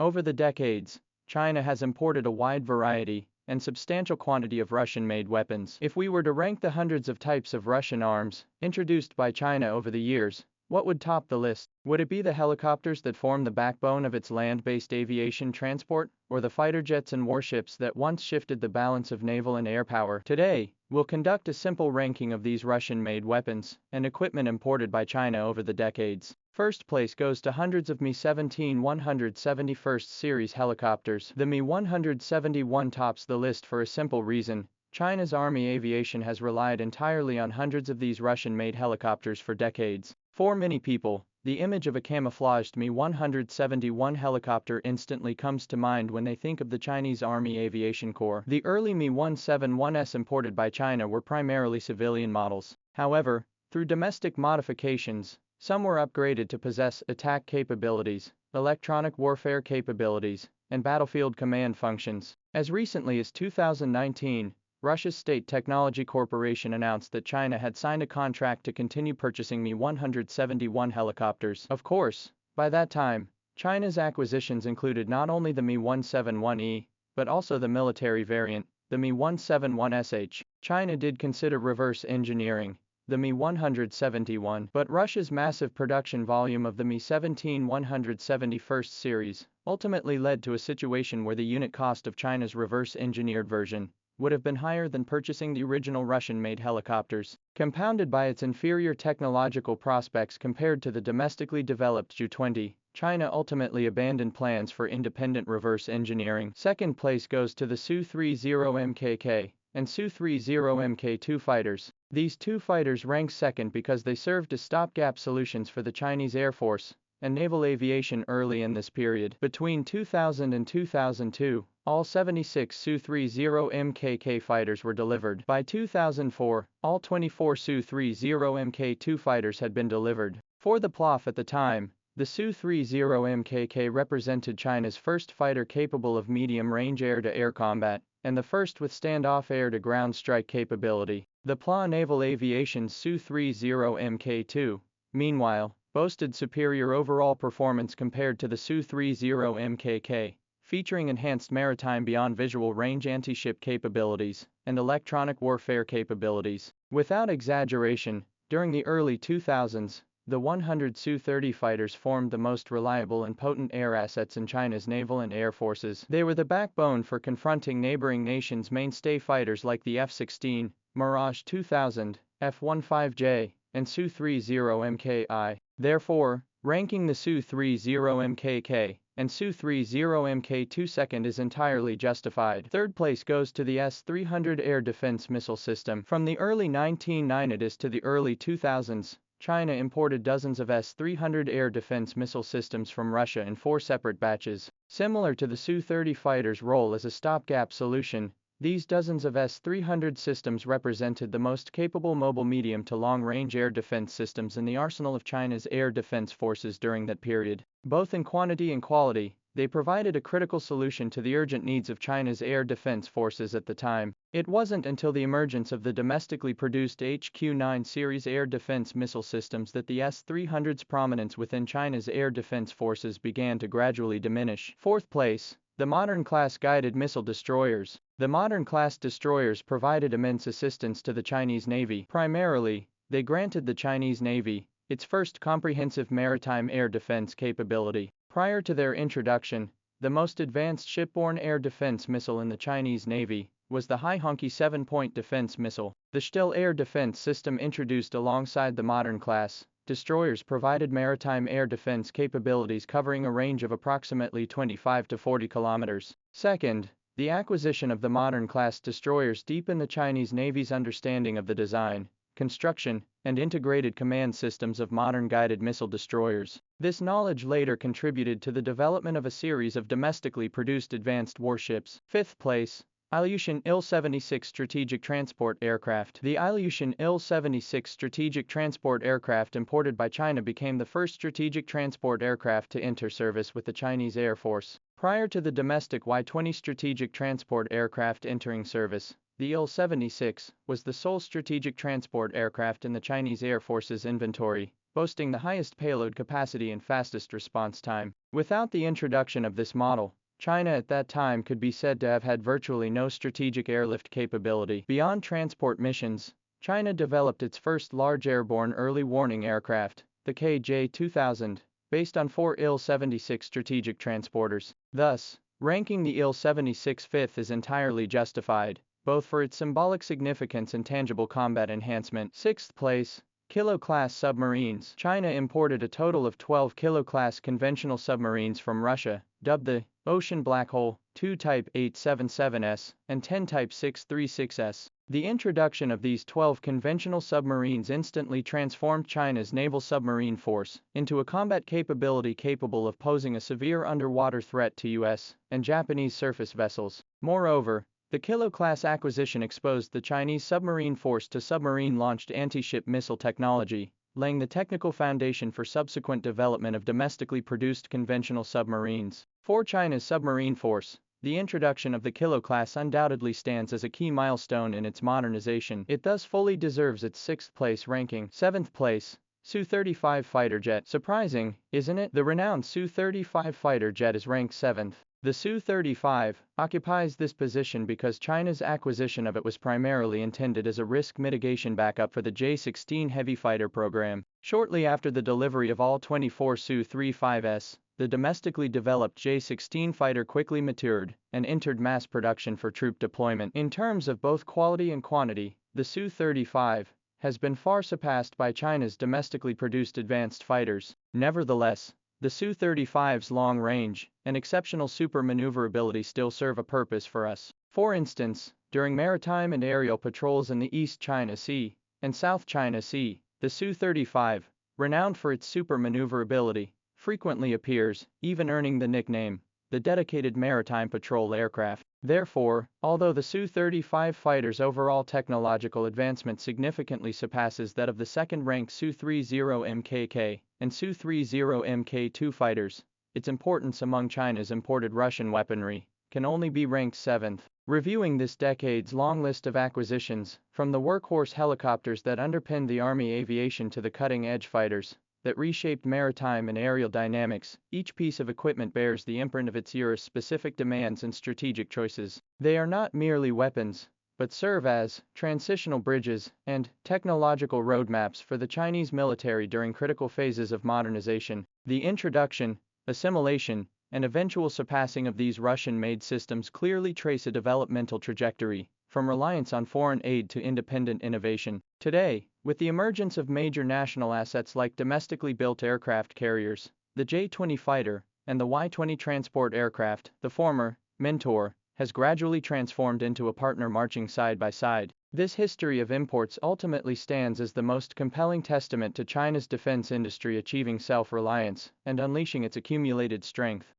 Over the decades, China has imported a wide variety and substantial quantity of Russian-made weapons. If we were to rank the hundreds of types of Russian arms introduced by China over the years, what would top the list? Would it be the helicopters that form the backbone of its land-based aviation transport, or the fighter jets and warships that once shifted the balance of naval and air power? Today, we'll conduct a simple ranking of these Russian-made weapons and equipment imported by China over the decades. First place goes to hundreds of Mi-17 171st series helicopters. The Mi-171 tops the list for a simple reason. China's army aviation has relied entirely on hundreds of these Russian-made helicopters for decades. For many people, the image of a camouflaged Mi-171 helicopter instantly comes to mind when they think of the Chinese Army Aviation Corps. The early Mi-171s imported by China were primarily civilian models. However, through domestic modifications, some were upgraded to possess attack capabilities, electronic warfare capabilities, and battlefield command functions. As recently as 2019, Russia's State Technology Corporation announced that China had signed a contract to continue purchasing Mi-171 helicopters. Of course, by that time, China's acquisitions included not only the Mi-171E, but also the military variant, the Mi-171SH. China did consider reverse engineering the Mi-171, but Russia's massive production volume of the Mi-17 171st series ultimately led to a situation where the unit cost of China's reverse-engineered version would have been higher than purchasing the original Russian-made helicopters. Compounded by its inferior technological prospects compared to the domestically developed Ju-20, China ultimately abandoned plans for independent reverse engineering. Second place goes to the Su-30 MKK and Su-30 Mk2 fighters. These two fighters rank second because they served as stopgap solutions for the Chinese Air Force and naval aviation early in this period. Between 2000 and 2002, all 76 Su-30 Mkk fighters were delivered. By 2004, all 24 Su-30 Mk2 fighters had been delivered. For the PLAF at the time, the Su-30 Mkk represented China's first fighter capable of medium-range air-to-air combat, and the first with standoff air-to-ground strike capability. The PLA Naval Aviation's Su-30 Mk2, meanwhile, boasted superior overall performance compared to the Su-30 Mkk, featuring enhanced maritime beyond visual range anti-ship capabilities and electronic warfare capabilities. Without exaggeration, during the early 2000s, the 100 Su-30 fighters formed the most reliable and potent air assets in China's naval and air forces. They were the backbone for confronting neighboring nations' mainstay fighters like the F-16, Mirage 2000, F-15J, and Su-30 Mki. Therefore, ranking the Su-30 Mkk and Su-30 Mk2 second is entirely justified. Third place goes to the S-300 air defense missile system. From the early 1990s to the early 2000s, China imported dozens of S-300 air defense missile systems from Russia in 4 separate batches. Similar to the Su-30 fighters' role as a stopgap solution, these dozens of S-300 systems represented the most capable mobile medium to long-range air defense systems in the arsenal of China's air defense forces during that period. Both in quantity and quality, they provided a critical solution to the urgent needs of China's air defense forces at the time. It wasn't until the emergence of the domestically produced HQ-9 series air defense missile systems that the S-300's prominence within China's air defense forces began to gradually diminish. Fourth place, the Modern-class guided missile destroyers. The Modern-class destroyers provided immense assistance to the Chinese Navy. Primarily, they granted the Chinese Navy its first comprehensive maritime air defense capability. Prior to their introduction, the most advanced shipborne air defense missile in the Chinese Navy was the Haihongqi 7-point defense missile. The Still air defense system introduced alongside the Modern-class destroyers provided maritime air defense capabilities covering a range of approximately 25 to 40 kilometers. Second, the acquisition of the Modern-class destroyers deepened the Chinese Navy's understanding of the design, construction, and integrated command systems of modern guided missile destroyers. This knowledge later contributed to the development of a series of domestically produced advanced warships. Fifth place, Ilyushin Il-76 Strategic Transport Aircraft. The Ilyushin Il-76 Strategic Transport Aircraft imported by China became the first strategic transport aircraft to enter service with the Chinese Air Force. Prior to the domestic Y-20 strategic transport aircraft entering service, the Il-76 was the sole strategic transport aircraft in the Chinese Air Force's inventory, boasting the highest payload capacity and fastest response time. Without the introduction of this model, China at that time could be said to have had virtually no strategic airlift capability. Beyond transport missions, China developed its first large airborne early warning aircraft, the KJ-2000, based on 4 Il-76 strategic transporters. Thus, ranking the Il-76 fifth is entirely justified, both for its symbolic significance and tangible combat enhancement. Sixth place, Kilo-class submarines. China imported a total of 12 Kilo-class conventional submarines from Russia, dubbed the Ocean Black Hole, 2 Type 877S, and 10 Type 636S. The introduction of these 12 conventional submarines instantly transformed China's naval submarine force into a combat capability capable of posing a severe underwater threat to US and Japanese surface vessels. Moreover, the Kilo-class acquisition exposed the Chinese submarine force to submarine-launched anti-ship missile technology, laying the technical foundation for subsequent development of domestically produced conventional submarines. For China's submarine force, the introduction of the Kilo-class undoubtedly stands as a key milestone in its modernization. It thus fully deserves its 6th place ranking. 7th place, Su-35 fighter jet. Surprising, isn't it? The renowned Su-35 fighter jet is ranked 7th. The Su-35 occupies this position because China's acquisition of it was primarily intended as a risk mitigation backup for the J-16 heavy fighter program. Shortly after the delivery of all 24 Su-35s, the domestically developed J-16 fighter quickly matured and entered mass production for troop deployment. In terms of both quality and quantity, the Su-35 has been far surpassed by China's domestically produced advanced fighters. Nevertheless, the Su-35's long range and exceptional super maneuverability still serve a purpose for us. For instance, during maritime and aerial patrols in the East China Sea and South China Sea, the Su-35, renowned for its super maneuverability, frequently appears, even earning the nickname, the dedicated maritime patrol aircraft. Therefore, although the Su-35 fighter's overall technological advancement significantly surpasses that of the second-ranked Su-30MKK and Su-30MK2 fighters, its importance among China's imported Russian weaponry can only be ranked 7th. Reviewing this decades-long list of acquisitions, from the workhorse helicopters that underpinned the Army aviation to the cutting-edge fighters that reshaped maritime and aerial dynamics, each piece of equipment bears the imprint of its era's specific demands and strategic choices. They are not merely weapons, but serve as transitional bridges and technological roadmaps for the Chinese military during critical phases of modernization. The introduction, assimilation, and eventual surpassing of these Russian-made systems clearly trace a developmental trajectory, from reliance on foreign aid to independent innovation. Today, with the emergence of major national assets like domestically built aircraft carriers, the J-20 fighter, and the Y-20 transport aircraft, the former, Mentor, has gradually transformed into a partner marching side by side. This history of imports ultimately stands as the most compelling testament to China's defense industry achieving self-reliance and unleashing its accumulated strength.